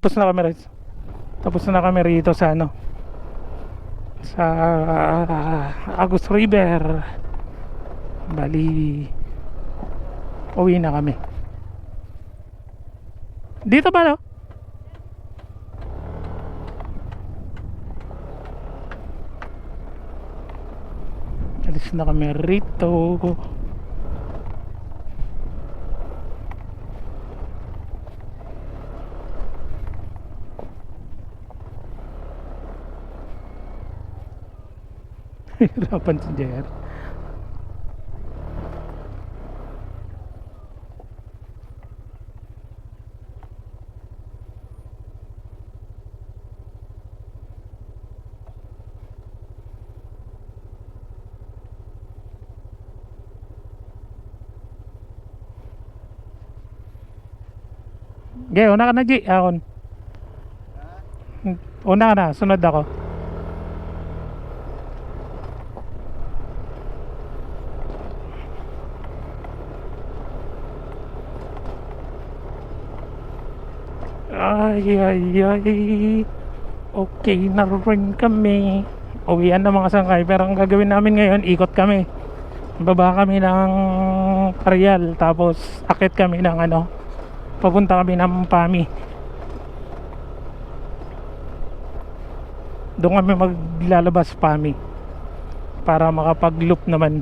Tapos na kami rito. Tapos na kami rito sa ano, sa Agus River. Bali, uwi na kami. Dito ba no? Alis na kami rito. Hirapan si JR. Okay, una ka na G, akon. Una ka na, sunod ako. Ay, ay, ay. Okay na rin kami. Uwian na mga sangkay. Pero ang gagawin namin ngayon, ikot kami. Baba kami ng Parial. Tapos akit kami ng ano, papunta kami ng Pami. Doon kami maglalabas Pami para makapag-loop naman.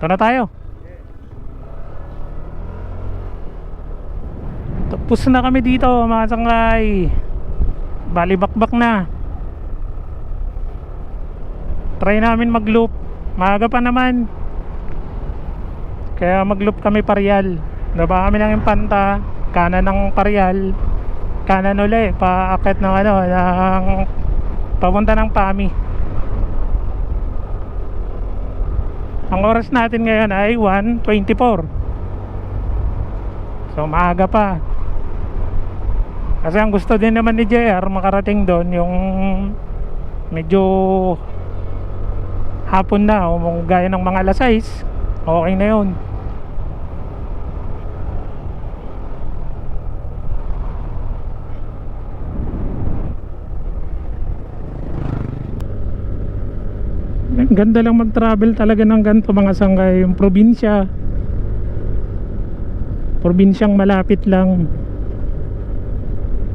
Ito na tayo. Tapos na kami dito mga sangkay. Bali bakbak na. Try namin mag-loop. Maaga pa naman. Kaya mag-loop kami Parial. Naba kami ng Impanta, kanan ng Parial, kanan uli paakit ng ano, ng papunta ng Pami. Ang oras natin ngayon ay 1:24. So maaga pa. Kasi ang gusto din naman ni JR makarating doon yung medyo hapon na o gaya ng mga alas 6. Okay na yun. Ganda lang mag-travel talaga ng ganito mga sangkay. Yung probinsyang malapit lang.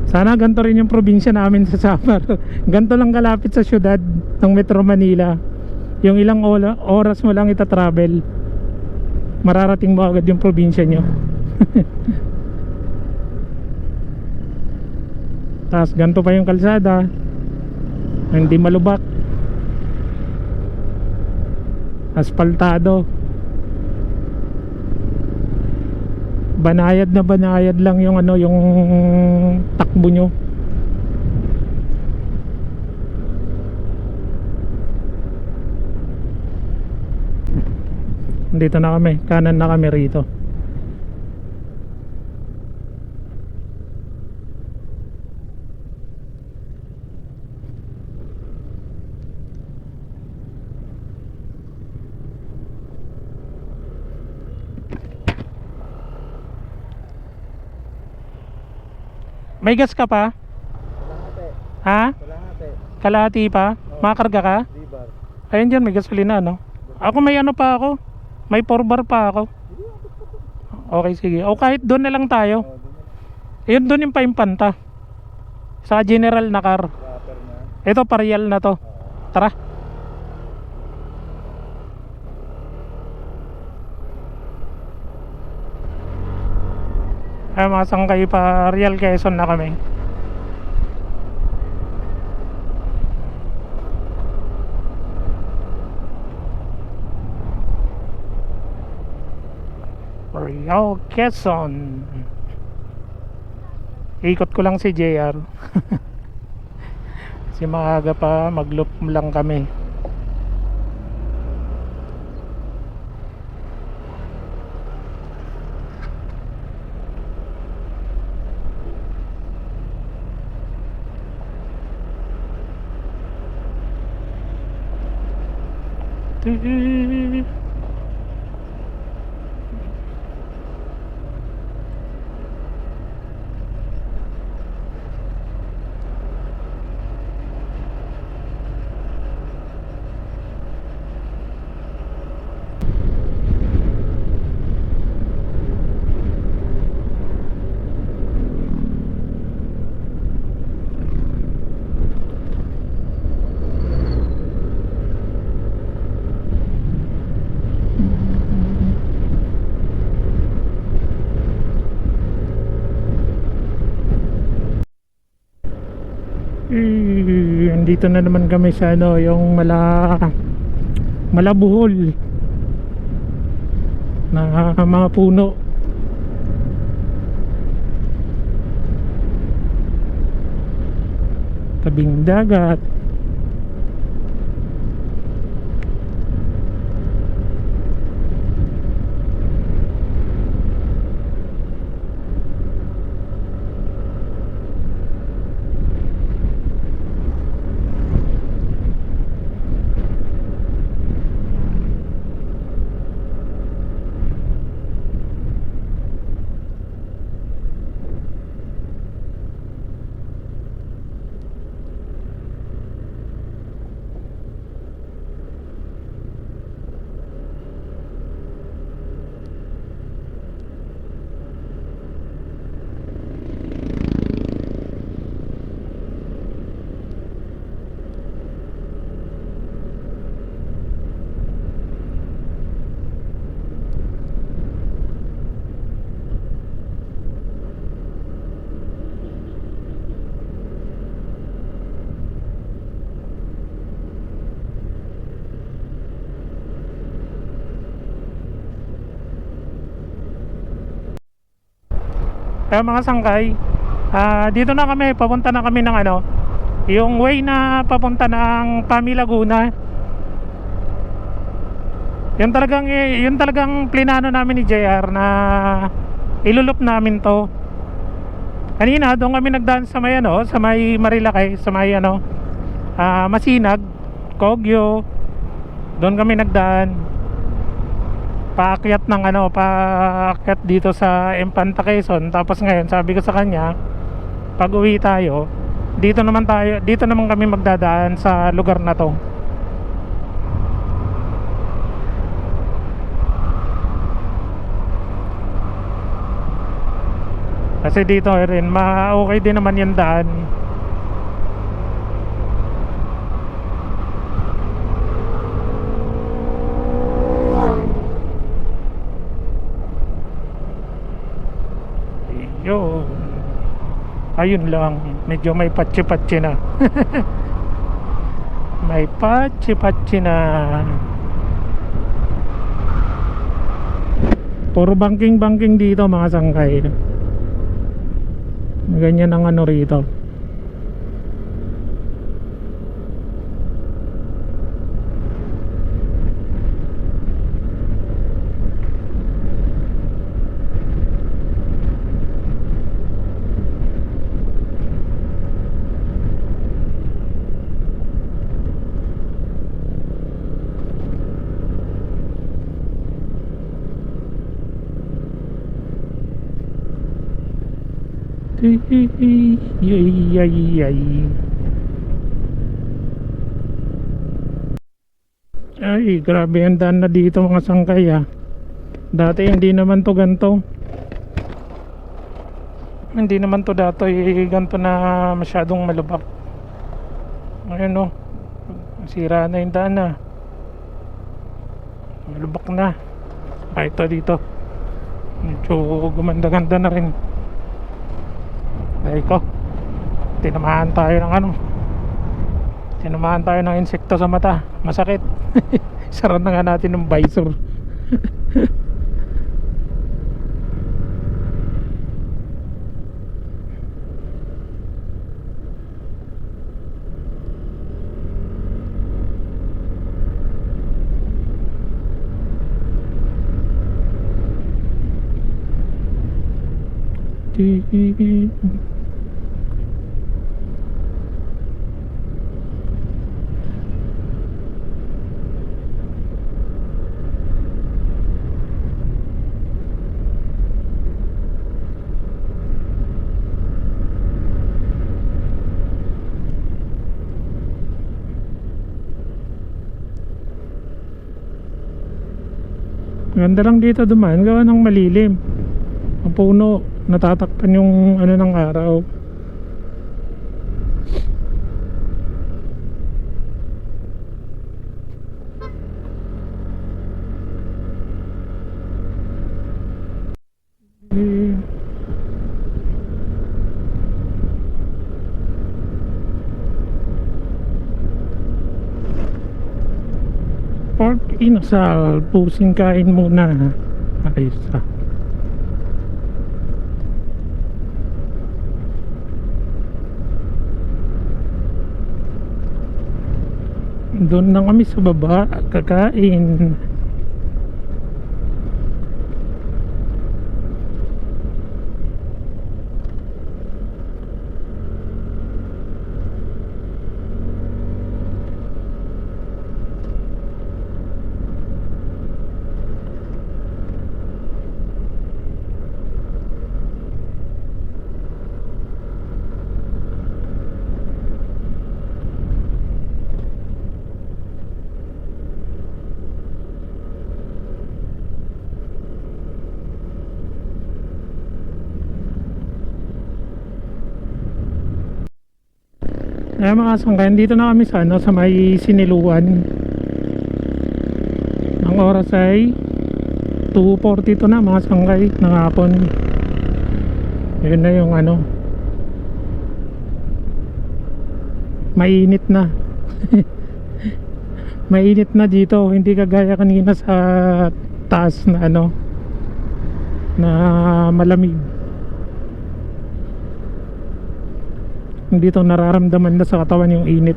Sana ganito rin yung probinsya namin sa Samar. Ganito lang kalapit sa syudad ng Metro Manila. Yung ilang oras mo lang ita-travel, mararating mo agad yung probinsya nyo. Tapos ganito pa yung kalsada, hindi malubak, aspaltado. Banayad na banayad lang yung ano, yung takbo nyo. Dito na kami, kanan na kami rito. May gas ka pa? Kalahati. Ha? Kalahati. Kalahati pa? Makakarga ka? Dibar. Ayun dyan, may gasolina no? Ako may ano pa ako, may 4 bar pa ako. Okay sige, o kahit doon na lang tayo. Ayun doon yung Paimpanta, sa general na car. Proper na. Ito Parial na to. Tara. Ay mga sangkay, Parial Quezon na kami. Parial Quezon. Ikot ko lang si JR. Kasi maaga pa, mag-loop lang kami. Andito na naman kami sa ano, yung Malabuhol na mga puno. Tabing dagat. Kaya mga sangkay, dito na kami, papunta na kami ng ano, yung way na papunta ng Pami Laguna. Yun talagang plinano namin ni JR na ilulup namin to. Kanina doon kami nagdaan sa may ano, sa may Marilaki, sa may ano, Masinag, Kogyo. Doon kami nagdaan. Paakyat ng ano, paakyat dito sa Infanta Quezon. Tapos ngayon sabi ko sa kanya, pag uwi tayo, dito naman kami magdadaan sa lugar na to. Kasi dito rin okay din naman yung daan. Yo, ayun lang, medyo may patsi-patsi na. May patsi-patsi na. Puro banking dito mga sangkay. Ganyan ang ano rito. Ay, grabe ang daan na dito mga sangkay Dati hindi naman to ganto. Hindi naman to dati ganto na masyadong malubak. Ngayon no, sira na yung daan na. Malubak na. Ito dito. Medyo gumanda-ganda na rin. Ko, tinamahan tayo ng ano, tinamaan tayo ng insekto sa mata, masakit. Sarap na nga natin ng visor. Ganda lang dito dumaan, gawa ng malilim. Ang puno, natatakpan yung ano ng araw. Pork inasal, pusing kain muna. Ayos ah. Doon na kami sa baba kakain. Ay mga sangkayan, dito na kami sa ano, sa may Siniluan. Ang oras ay 2:42 na mga sangkay ng hapon. Yun na yung ano, mainit na. Mainit na dito, hindi kagaya kanina sa taas na ano, na malamig. Dito nararamdaman na sa katawan yung init.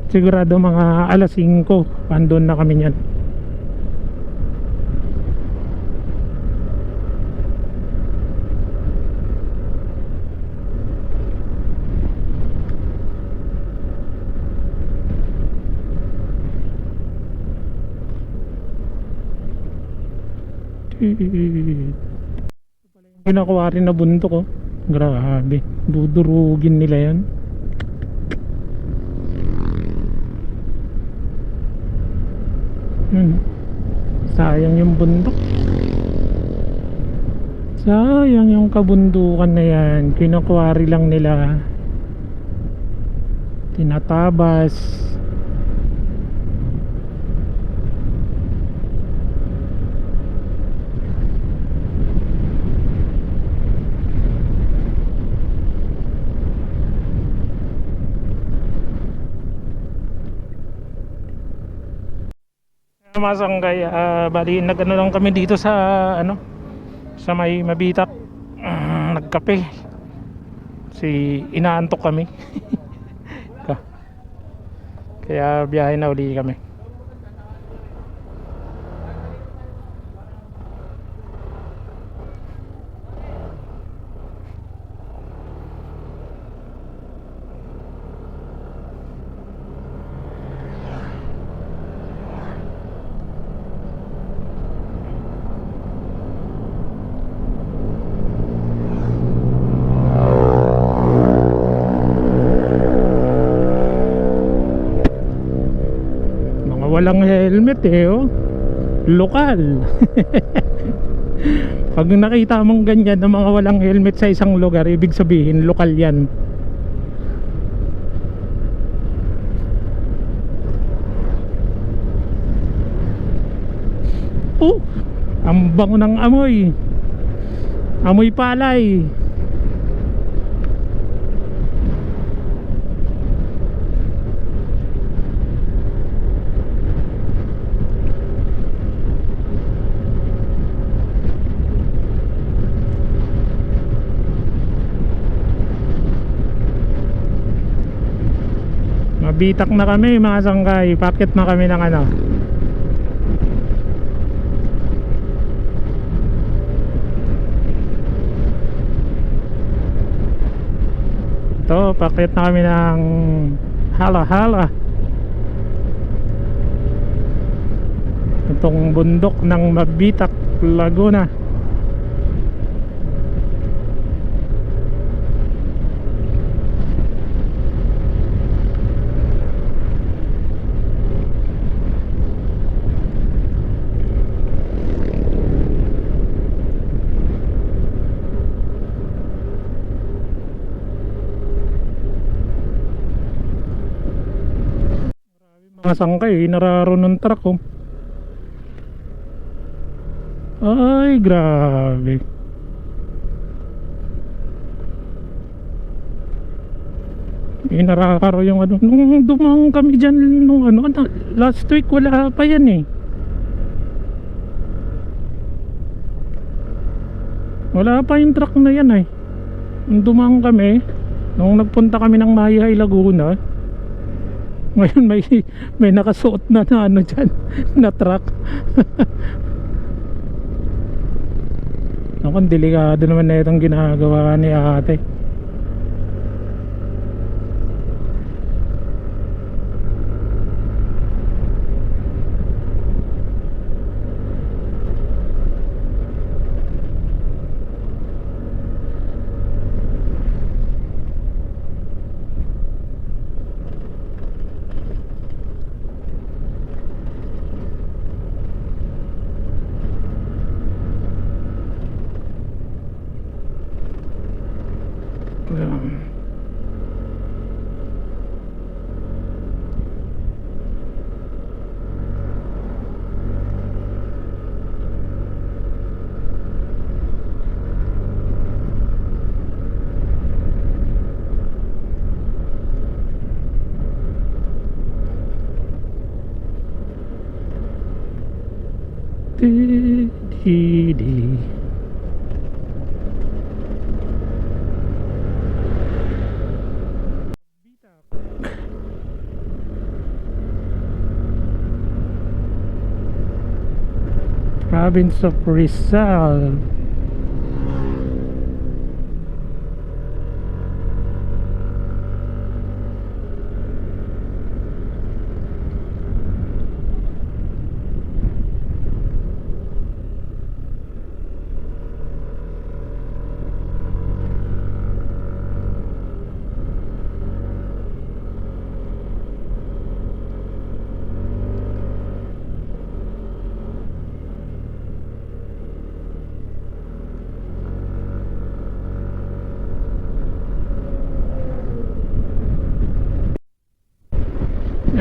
Sigurado mga alas 5 andun na kami niyan. Pinakuha rin na bundok oh. Grabe, dudurugin nila yan. Sayang yung bundok. Sayang yung kabundukan na yan. Kinukwari lang nila, tinatabas. Masangkay, bali nagano lang kami dito sa ano, sa may Mabitak. Nagkape si inaantok kami. Kaya biyahe na uli kami. Walang helmet eh oh. Lokal. Pag nakita mong ganyan ng mga walang helmet sa isang lugar, ibig sabihin lokal yan. Oh, ang bango ng amoy. Amoy palay. Magbitak na kami mga sangkay. Paket na kami ng ano. Ito, paket na kami ng Hala-hala. Itong bundok ng Magbitak, Laguna. Mga sangkay, nararo ng truck oh. Ay, grabe. Nararo yung ano. Nung dumang kami dyan, nung ano, last week wala pa yan eh. Wala pa yung truck na yan eh. Nung dumang kami, nung nagpunta kami ng Mayahay, Laguna. Ngayon may nakasuot na ano dyan na truck. Ako, delikado naman na itong ginagawa ni ate. Di. Province of Rizal.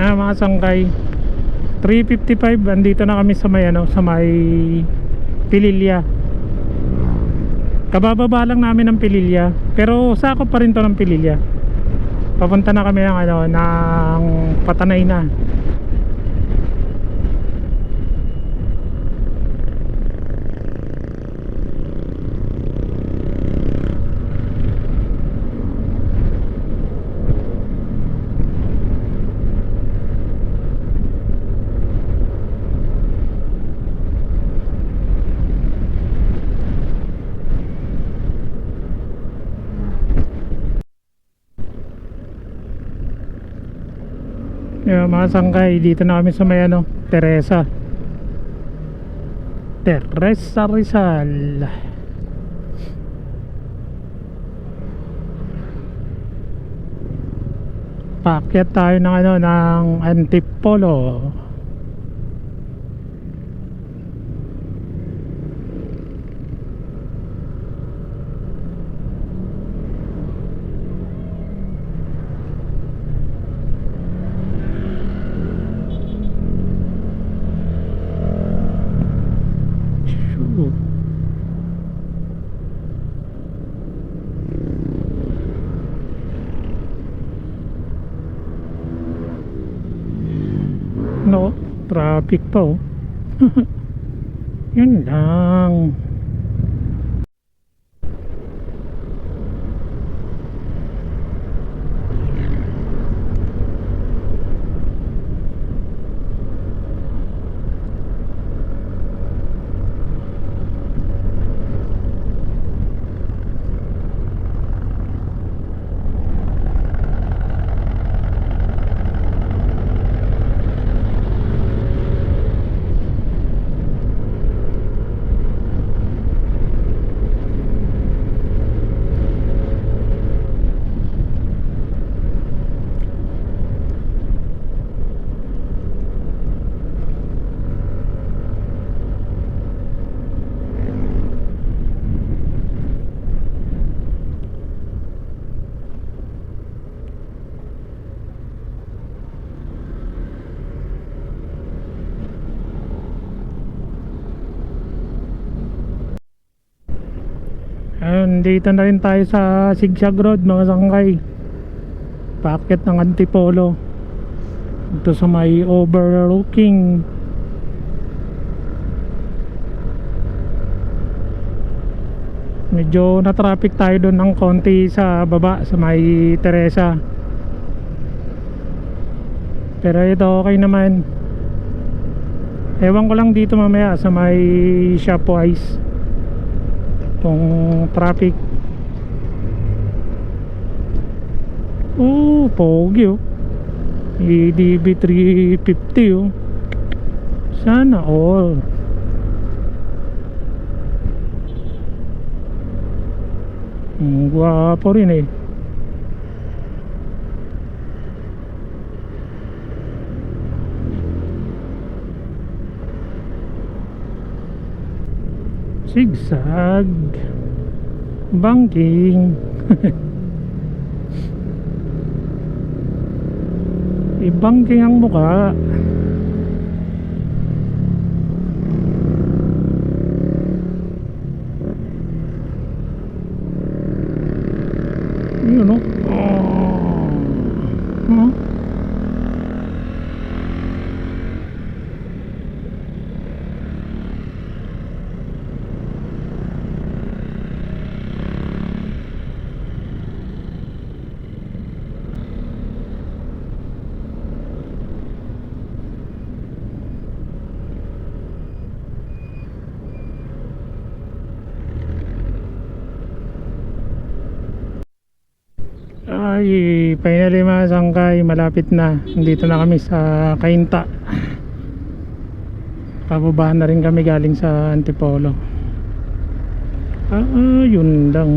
Mga sangkay, 3:55, andito na kami sa may ano, sa may Pililya. Kabababa lang namin ng Pililya, pero sakop pa rin to ng Pililya. Papunta na kami ng ano, ng Patanay na. Mga sangkay, dito na kami sa may ano, Teresa Rizal. Paakyat tayo ng ano, ng Antipolo. No, traffic pa oh. Yun lang. Ayun, dito na rin tayo sa Sigsag Road mga sangkay. Paakyat ng Antipolo. Ito sa may overlooking. Medyo na-traffic tayo doon ng konti sa baba sa may Teresa. Pero ito okay naman. Ewan ko lang dito mamaya sa may Shopwise kung traffic. Oh, pogi oh. EDB 350 oh. Sana all. Gwapo rin eh. Sigsag banking. Ibangking ang mukha. Yun oh. Oh. Ay, finally mga sangkay, malapit na. Nandito na kami sa Cainta. Pababa na rin kami galing sa Antipolo. Yun lang.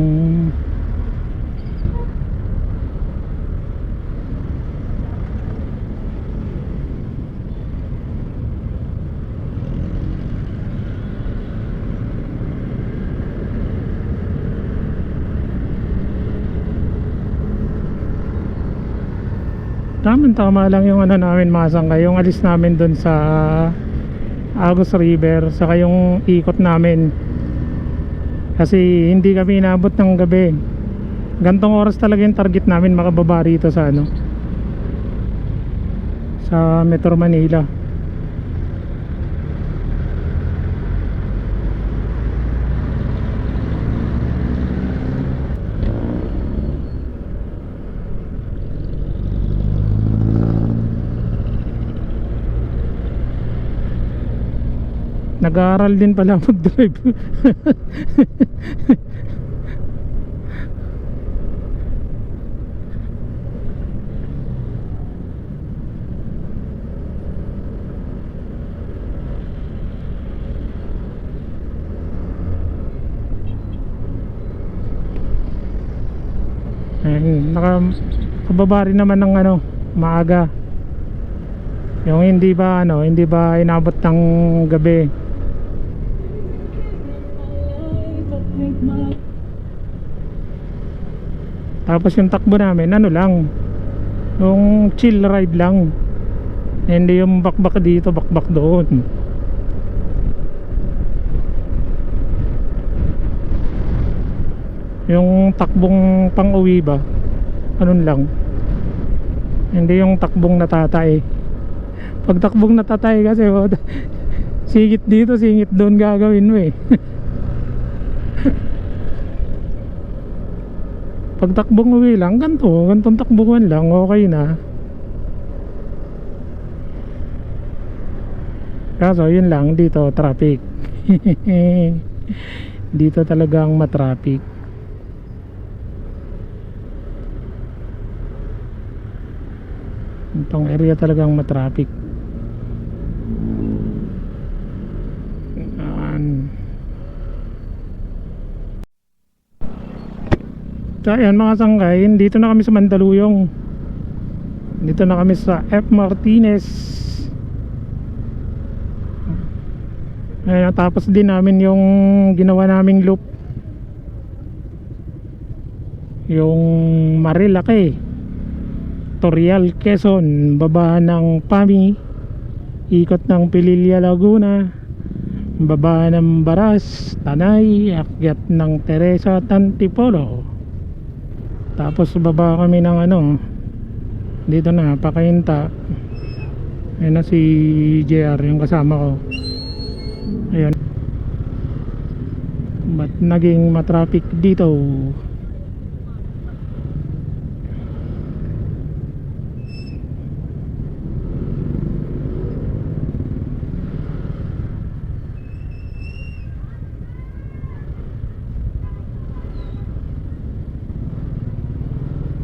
Tama lang yung ano namin mga sangkay, yung alis namin dun sa Agus River, saka yung ikot namin. Kasi hindi kami inabot ng gabi. Gantong oras talaga yung target namin makababa rito sa ano, sa Metro Manila. Nag-aaral din pala mag-drive. Nakababa rin naman ng ano, maaga. Yung hindi ba inabot ng gabi. Tapos yung takbo namin ano lang, yung chill ride lang, hindi yung bakbak dito bakbak doon. Yung takbong pang uwi ba, anun lang, hindi yung takbong natatay. Pag takbong natatay kasi singit dito singit doon gagawin mo eh. Pag takbong uwi lang, gantong takbuhan lang, okay na. Kaso yun lang, dito traffic. Dito talagang matraffic. Itong area talagang matraffic. So ayan mga sangkay, dito na kami sa Mandaluyong. Dito na kami sa F. Martinez. Ayan, tapos din namin yung ginawa naming loop, yung Marilaki, Torial, Quezon, baba ng Pami, ikot ng Pililla, Laguna, baba ng Baras, Tanay, akyat ng Teresa, Antipolo. Tapos baba kami ng ano, dito na, Pakainta. Ayun na si JR, yung kasama ko. Ayun. Ba't naging matraffic dito?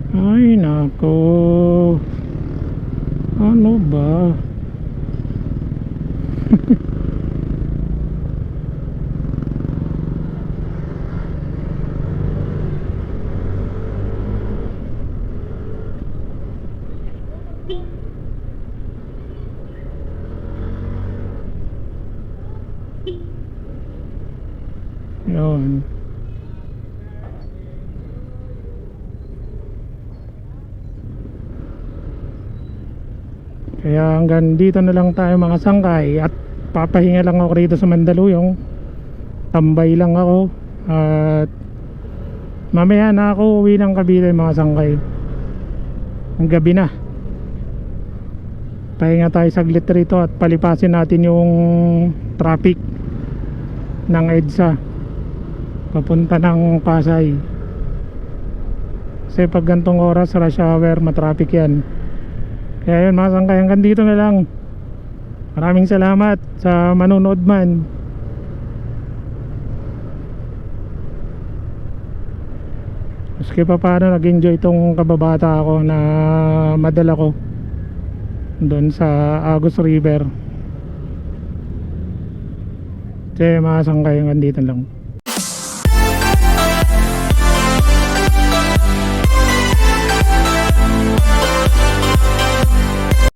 Ay nako, ano ba? Yun. Kaya hanggang dito na lang tayo mga sangkay. At papahinga lang ako rito sa Mandaluyong. Tambay lang ako. At mamaya na ako uwi ng Cavite mga sangkay. Ang gabi na. Pahinga tayo saglit rito at palipasin natin yung traffic ng EDSA papunta ng Pasay. Kasi pag gantong oras, rush hour, matraffic yan. Kaya yun mga sangkay, hanggang dito na lang. Maraming salamat sa manonood man. Maski pa paano nag-enjoy itong kababata ako na madala ko doon sa Agus River. Kaya mga sangkay, hanggang dito lang.